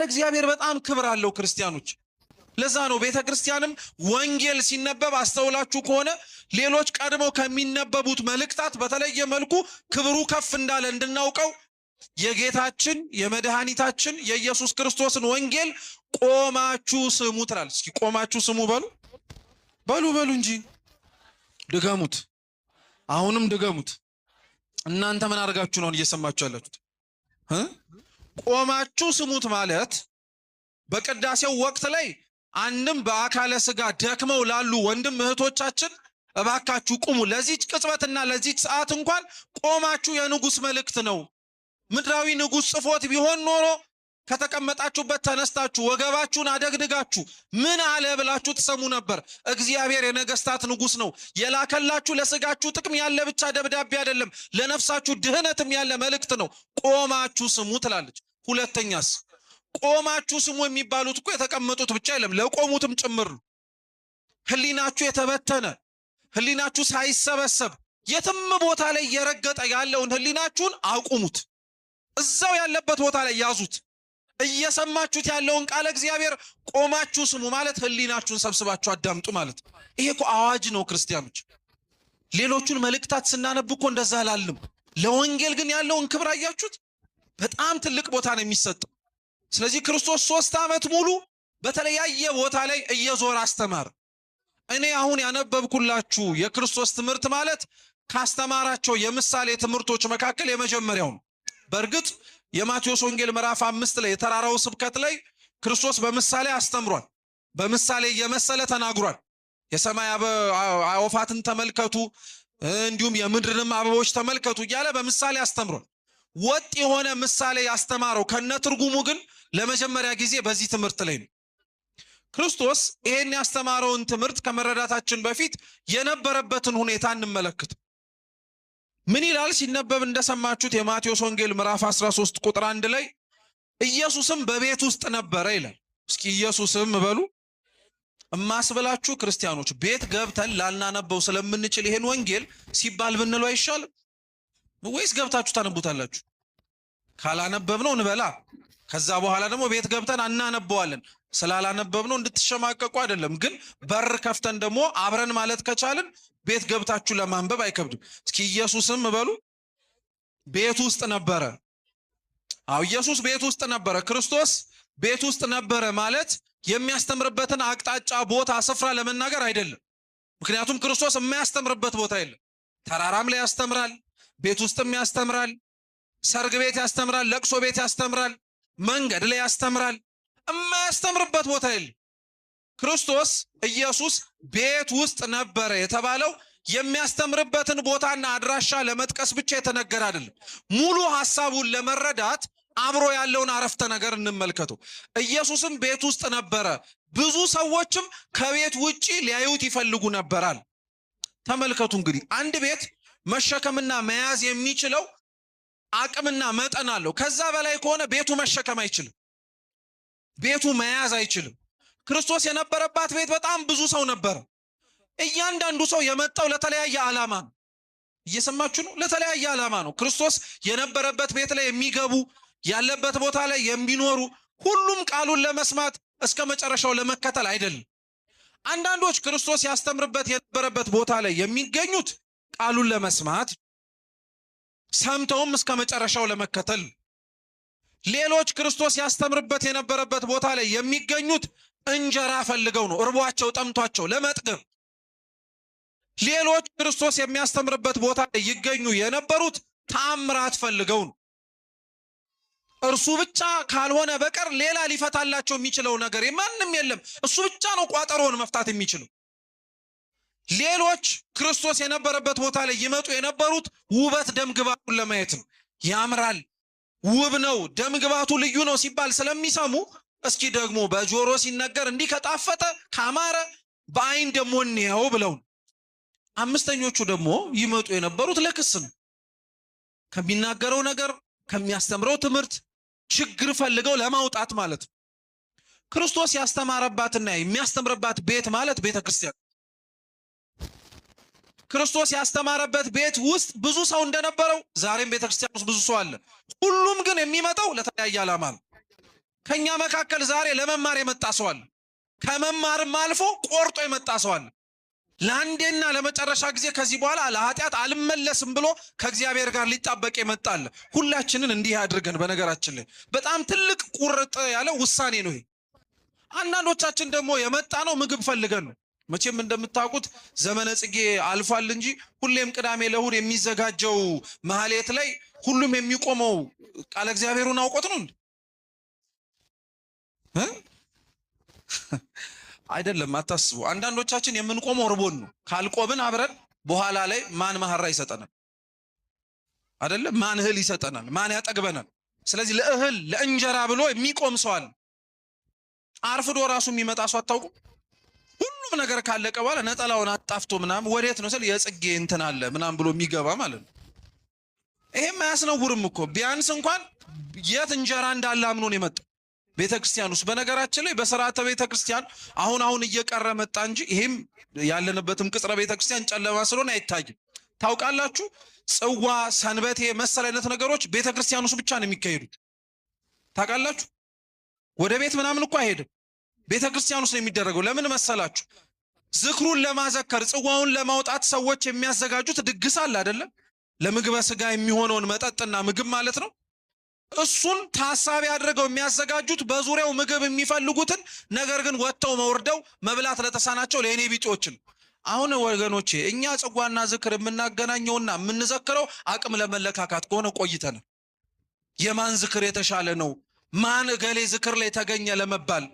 እግዚአብሔር በጣም ክብር አለው ክርስቲያኖች። ለዛ ነው ቤተክርስቲያንም ወንጌል ሲነበብ አስተውላችሁ ከሆነ ሌሎች ቀድመው ከሚነበቡት መልእክታት በተለየ መልኩ ክብሩ ከፍ እንዳለ እንድናውቀው የጌታችን የመድኃኒታችን የኢየሱስ ክርስቶስን ወንጌል ቆማችሁ ስሙ ትላለች። እስኪ ቆማችሁ ስሙ በሉ እንጂ ድገሙት። አሁንም ድገሙት። እናንተ ምን አድርጋችሁ ነው እየሰማችሁ ያላችሁት? ቆማችሁ ስሙት ማለት በቅዳሴው ወቅት ላይ አንድም በአካለ ስጋ ደክመው ላሉ ወንድም እህቶቻችን እባካችሁ ቁሙ፣ ለዚች ቅጽበትና ለዚች ሰዓት እንኳን ቆማችሁ የንጉስ መልእክት ነው። ምድራዊ ንጉስ ጽፎት ቢሆን ኖሮ ከተቀመጣችሁበት ተነስታችሁ ወገባችሁን አደግድጋችሁ ምን አለ ብላችሁ ትሰሙ ነበር። እግዚአብሔር የነገስታት ንጉስ ነው። የላከላችሁ ለስጋችሁ ጥቅም ያለ ብቻ ደብዳቤ አይደለም፣ ለነፍሳችሁ ድህነትም ያለ መልእክት ነው። ቆማችሁ ስሙ ትላለች። ሁለተኛስ ቆማችሁ ስሙ የሚባሉት እኮ የተቀመጡት ብቻ አይደለም፣ ለቆሙትም ጭምር ነው። ህሊናችሁ የተበተነ ህሊናችሁ ሳይሰበሰብ የትም ቦታ ላይ እየረገጠ ያለውን ህሊናችሁን አቁሙት። እዛው ያለበት ቦታ ላይ ያዙት። እየሰማችሁት ያለውን ቃል እግዚአብሔር ቆማችሁ ስሙ ማለት ህሊናችሁን ሰብስባችሁ አዳምጡ ማለት። ይሄ እኮ አዋጅ ነው ክርስቲያኖች። ሌሎቹን መልእክታት ስናነብ እኮ እንደዛ አላልም። ለወንጌል ግን ያለውን ክብር አያችሁት? በጣም ትልቅ ቦታ ነው የሚሰጠው። ስለዚህ ክርስቶስ 3 ዓመት ሙሉ በተለያየ ቦታ ላይ እየዞረ አስተማረ። እኔ አሁን ያነበብኩላችሁ የክርስቶስ ትምህርት ማለት ካስተማራቸው የምሳሌ ትምህርቶች መካከል የመጀመሪያው ነው። በእርግጥ የማቴዎስ ወንጌል ምዕራፍ 5 ላይ የተራራው ስብከት ላይ ክርስቶስ በምሳሌ አስተምሯል። በምሳሌ እየመሰለ ተናግሯል። የሰማይ አዕዋፋትን ተመልከቱ፣ እንዲሁም የምድርንም አበቦች ተመልከቱ እያለ በምሳሌ አስተምሯል። ወጥ የሆነ ምሳሌ ያስተማረው ከነትርጉሙ ግን ለመጀመሪያ ጊዜ በዚህ ትምህርት ላይ ነው። ክርስቶስ ይሄን ያስተማረውን ትምህርት ከመረዳታችን በፊት የነበረበትን ሁኔታ እንመለከት። ምን ይላል ሲነበብ እንደሰማችሁት የማቴዎስ ወንጌል ምዕራፍ 13 ቁጥር 1 ላይ ኢየሱስም በቤት ውስጥ ነበረ ይላል። እስኪ ኢየሱስም በሉ። እማስበላችሁ ክርስቲያኖች ቤት ገብተን ላልናነበው ስለምንችል ይሄን ወንጌል ሲባል ብንለው አይሻልም ወይስ ገብታችሁ ታነቡታላችሁ? ካላነበብነው እንበላ፣ ከዛ በኋላ ደግሞ ቤት ገብተን እናነበዋለን። ስላላነበብነው እንድትሸማቀቁ አይደለም፣ ግን በር ከፍተን ደግሞ አብረን ማለት ከቻልን ቤት ገብታችሁ ለማንበብ አይከብድም። እስኪ ኢየሱስም በሉ ቤት ውስጥ ነበረ። አው ኢየሱስ ቤት ውስጥ ነበረ። ክርስቶስ ቤት ውስጥ ነበረ ማለት የሚያስተምርበትን አቅጣጫ፣ ቦታ፣ ስፍራ ለመናገር አይደለም። ምክንያቱም ክርስቶስ የማያስተምርበት ቦታ የለም። ተራራም ላይ ያስተምራል፣ ቤት ውስጥም ያስተምራል፣ ሰርግ ቤት ያስተምራል፣ ለቅሶ ቤት ያስተምራል፣ መንገድ ላይ ያስተምራል። የማያስተምርበት ቦታ የለም። ክርስቶስ ኢየሱስ ቤት ውስጥ ነበረ የተባለው የሚያስተምርበትን ቦታና አድራሻ ለመጥቀስ ብቻ የተነገረ አይደለም። ሙሉ ሐሳቡን ለመረዳት አብሮ ያለውን አረፍተ ነገር እንመልከተው። ኢየሱስም ቤት ውስጥ ነበረ፣ ብዙ ሰዎችም ከቤት ውጪ ሊያዩት ይፈልጉ ነበራል። ተመልከቱ እንግዲህ አንድ ቤት መሸከምና መያዝ የሚችለው አቅምና መጠን አለው። ከዛ በላይ ከሆነ ቤቱ መሸከም አይችልም፣ ቤቱ መያዝ አይችልም። ክርስቶስ የነበረባት ቤት በጣም ብዙ ሰው ነበር። እያንዳንዱ ሰው የመጣው ለተለያየ ዓላማ ነው። እየሰማችሁ ነው? ለተለያየ ዓላማ ነው። ክርስቶስ የነበረበት ቤት ላይ የሚገቡ ያለበት ቦታ ላይ የሚኖሩ ሁሉም ቃሉን ለመስማት እስከ መጨረሻው ለመከተል አይደለም። አንዳንዶች ክርስቶስ ያስተምርበት የነበረበት ቦታ ላይ የሚገኙት ቃሉን ለመስማት ሰምተውም እስከ መጨረሻው ለመከተል። ሌሎች ክርስቶስ ያስተምርበት የነበረበት ቦታ ላይ የሚገኙት እንጀራ ፈልገው ነው፣ እርቧቸው ጠምቷቸው ለመጥገብ። ሌሎች ክርስቶስ የሚያስተምርበት ቦታ ላይ ይገኙ የነበሩት ተአምራት ፈልገው ነው። እርሱ ብቻ ካልሆነ በቀር ሌላ ሊፈታላቸው የሚችለው ነገር ማንም የለም። እሱ ብቻ ነው ቋጠሮውን መፍታት የሚችለው። ሌሎች ክርስቶስ የነበረበት ቦታ ላይ ይመጡ የነበሩት ውበት ደምግባቱን ለማየት ነው። ያምራል፣ ውብ ነው፣ ደምግባቱ ልዩ ነው ሲባል ስለሚሰሙ እስኪ ደግሞ በጆሮ ሲነገር እንዲህ ከጣፈጠ ካማረ በአይን ደግሞ እንየው ብለው። አምስተኞቹ ደግሞ ይመጡ የነበሩት ለክስ ነው። ከሚናገረው ነገር ከሚያስተምረው ትምህርት ችግር ፈልገው ለማውጣት ማለት ነው። ክርስቶስ ያስተማረባትና የሚያስተምርባት ቤት ማለት ቤተክርስቲያን። ክርስቶስ ያስተማረበት ቤት ውስጥ ብዙ ሰው እንደነበረው ዛሬም ቤተክርስቲያን ውስጥ ብዙ ሰው አለ። ሁሉም ግን የሚመጣው ለተለያየ ዓላማ ነው። ከኛ መካከል ዛሬ ለመማር የመጣ ሰው አለ። ከመማርም አልፎ ቆርጦ የመጣ ሰው አለ። ለአንዴና ለመጨረሻ ጊዜ ከዚህ በኋላ ለኃጢአት አልመለስም ብሎ ከእግዚአብሔር ጋር ሊጣበቅ የመጣል። ሁላችንን እንዲህ አድርገን በነገራችን ላይ በጣም ትልቅ ቁርጥ ያለ ውሳኔ ነው ይሄ። አንዳንዶቻችን ደግሞ የመጣ ነው ምግብ ፈልገን ነው። መቼም እንደምታውቁት ዘመነ ጽጌ አልፏል እንጂ ሁሌም ቅዳሜ ለእሑድ የሚዘጋጀው ማህሌት ላይ ሁሉም የሚቆመው ቃለ እግዚአብሔሩን አውቆት ነው እንዴ? አይደለም፣ አታስቡ። አንዳንዶቻችን የምንቆመው ርቦን ነው። ካልቆብን አብረን በኋላ ላይ ማን ማህራ ይሰጠናል? አይደለም፣ ማን እህል ይሰጠናል? ማን ያጠግበናል? ስለዚህ ለእህል ለእንጀራ ብሎ የሚቆም ሰው አለ። አርፍዶ ራሱ የሚመጣ ሰው አታውቁ? ሁሉም ነገር ካለቀ በኋላ ነጠላውን አጣፍቶ ምናምን ወዴት ነው ስል የጽጌ እንትን አለ ምናምን ብሎ የሚገባ ማለት ነው። ይሄም አያስነውርም እኮ ቢያንስ እንኳን የት እንጀራ እንዳለ አምኖ ነው የመጣው ቤተክርስቲያን ውስጥ። በነገራችን ላይ በሥርዓተ ቤተክርስቲያን አሁን እየቀረ መጣ እንጂ ይሄም ያለንበትም ቅጽረ ቤተክርስቲያን ጨለማ ስለሆነ አይታይም። ታውቃላችሁ፣ ጽዋ፣ ሰንበቴ መሰል አይነት ነገሮች ቤተክርስቲያን ውስጥ ብቻ ነው የሚካሄዱት። ታውቃላችሁ፣ ወደ ቤት ምናምን እኮ አይሄድም። ቤተክርስቲያን ውስጥ ነው የሚደረገው። ለምን መሰላችሁ? ዝክሩን ለማዘከር ጽዋውን ለማውጣት ሰዎች የሚያዘጋጁት ድግስ አለ አይደለም? ለምግበ ስጋ የሚሆነውን መጠጥና ምግብ ማለት ነው። እሱን ታሳቢ አድርገው የሚያዘጋጁት በዙሪያው ምግብ የሚፈልጉትን ነገር ግን ወጥተው መወርደው መብላት ለተሳናቸው ለእኔ ቢጤዎችን። አሁን ወገኖቼ እኛ ጽዋና ዝክር የምናገናኘውና የምንዘክረው አቅም ለመለካካት ከሆነ ቆይተናል። የማን ዝክር የተሻለ ነው፣ ማን ገሌ ዝክር ላይ ተገኘ ለመባል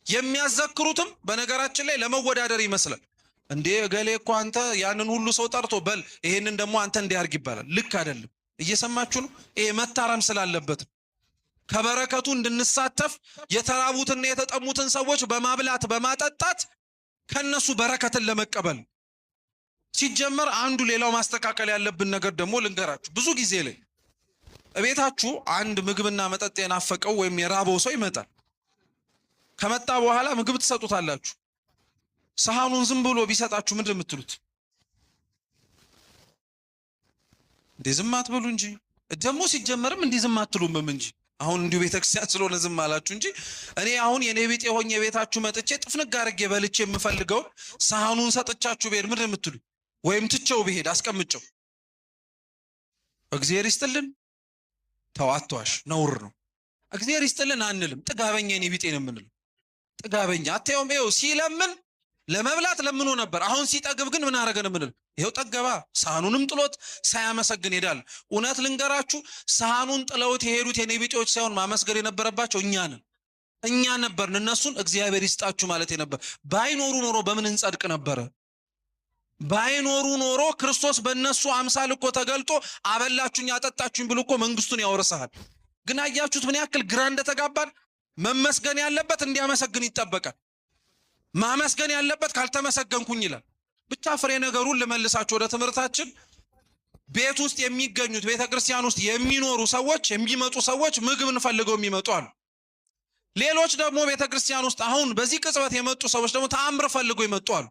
የሚያዘክሩትም በነገራችን ላይ ለመወዳደር ይመስላል። እንዴ ገሌ እኮ አንተ ያንን ሁሉ ሰው ጠርቶ በል ይሄንን ደግሞ አንተ እንዲያርግ ይባላል። ልክ አይደለም። እየሰማችሁ ነው? ይሄ መታረም ስላለበት ከበረከቱ እንድንሳተፍ የተራቡትና የተጠሙትን ሰዎች በማብላት በማጠጣት ከነሱ በረከትን ለመቀበል ሲጀመር አንዱ ሌላው ማስተካከል ያለብን ነገር ደግሞ ልንገራችሁ። ብዙ ጊዜ ላይ እቤታችሁ አንድ ምግብና መጠጥ የናፈቀው ወይም የራበው ሰው ይመጣል። ከመጣ በኋላ ምግብ ትሰጡታላችሁ። ሰሃኑን ዝም ብሎ ቢሰጣችሁ ምንድን የምትሉት? እንዴ ዝም አትበሉ እንጂ ደግሞ ሲጀመርም እንዲህ ዝም አትሉም እንጂ አሁን እንዲሁ ቤተክርስቲያን ስለሆነ ዝም አላችሁ እንጂ እኔ አሁን የኔ ቤት የሆኜ ቤታችሁ መጥቼ ጥፍንግ አድርጌ በልቼ የምፈልገው ሰሃኑን ሰጥቻችሁ ብሄድ ምንድን የምትሉ? ወይም ትቼው ብሄድ አስቀምጨው እግዚአብሔር ይስጥልን ተዋቷሽ ነውር ነው። እግዚአብሔር ይስጥልን አንልም። ጥጋበኛ የኔ ቤቴ ነው የምንለው። ጥጋበኛ አታየውም? ይኸው ሲለምን ለመብላት ለምኖ ነበር። አሁን ሲጠግብ ግን ምን አረገን የምንል? ይኸው ጠገባ። ሰሃኑንም ጥሎት ሳያመሰግን ሄዳል። እውነት ልንገራችሁ ሰሃኑን ጥለውት የሄዱት የኔ ቢጤዎች ሳይሆን ማመስገን የነበረባቸው እኛ ነበርን። እነሱን እግዚአብሔር ይስጣችሁ ማለት የነበር። ባይኖሩ ኖሮ በምን እንጸድቅ ነበረ? ባይኖሩ ኖሮ ክርስቶስ በእነሱ አምሳል እኮ ተገልጦ አበላችሁኝ አጠጣችሁኝ ብሎ እኮ መንግስቱን ያወርሳል። ግን አያችሁት ምን ያክል ግራ እንደተጋባን። መመስገን ያለበት እንዲያመሰግን ይጠበቃል። ማመስገን ያለበት ካልተመሰገንኩኝ ይላል። ብቻ ፍሬ ነገሩን ልመልሳችሁ ወደ ትምህርታችን። ቤት ውስጥ የሚገኙት ቤተክርስቲያን ውስጥ የሚኖሩ ሰዎች የሚመጡ ሰዎች ምግብን ፈልገው የሚመጡ አሉ። ሌሎች ደግሞ ቤተክርስቲያን ውስጥ አሁን በዚህ ቅጽበት የመጡ ሰዎች ደግሞ ተአምር ፈልገው ይመጡ አሉ።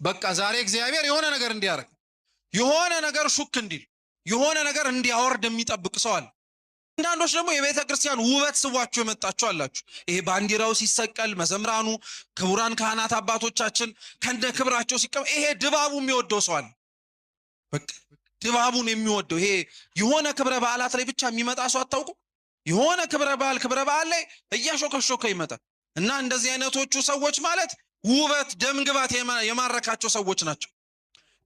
በቃ ዛሬ እግዚአብሔር የሆነ ነገር እንዲያደርግ፣ የሆነ ነገር ሹክ እንዲል፣ የሆነ ነገር እንዲያወርድ የሚጠብቅ ሰው አለ። አንዳንዶች ደግሞ የቤተ ክርስቲያን ውበት ስቧችሁ የመጣችሁ አላችሁ። ይሄ ባንዲራው ሲሰቀል መዘምራኑ ክቡራን ካህናት አባቶቻችን ከነ ክብራቸው ሲቀመጥ ይሄ ድባቡ የሚወደው ሰው አለ። በቃ ድባቡን የሚወደው ይሄ የሆነ ክብረ በዓላት ላይ ብቻ የሚመጣ ሰው አታውቁ? የሆነ ክብረ በዓል ላይ እያሾከሾከ ይመጣል። እና እንደዚህ አይነቶቹ ሰዎች ማለት ውበት ደምግባት የማረካቸው ሰዎች ናቸው።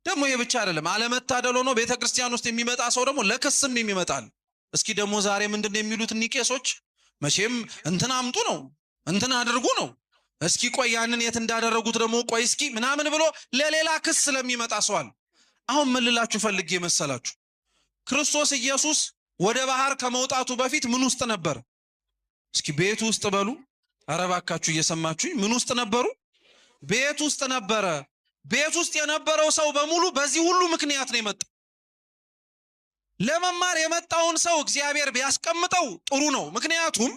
ደግሞ ይሄ ብቻ አይደለም። አለመታደል ሆኖ ቤተ ክርስቲያን ውስጥ የሚመጣ ሰው ደግሞ ለክስም የሚመጣል። እስኪ ደግሞ ዛሬ ምንድን ነው የሚሉት እኒ ቄሶች? መቼም እንትን አምጡ ነው እንትን አድርጉ ነው። እስኪ ቆይ ያንን የት እንዳደረጉት ደግሞ ቆይ እስኪ ምናምን ብሎ ለሌላ ክስ ስለሚመጣ ሰዋል። አሁን ምን ልላችሁ ፈልጌ መሰላችሁ? ክርስቶስ ኢየሱስ ወደ ባህር ከመውጣቱ በፊት ምን ውስጥ ነበር? እስኪ ቤት ውስጥ በሉ። ኧረ እባካችሁ እየሰማችሁኝ? ምን ውስጥ ነበሩ? ቤት ውስጥ ነበረ። ቤት ውስጥ የነበረው ሰው በሙሉ በዚህ ሁሉ ምክንያት ነው የመጣው። ለመማር የመጣውን ሰው እግዚአብሔር ቢያስቀምጠው ጥሩ ነው። ምክንያቱም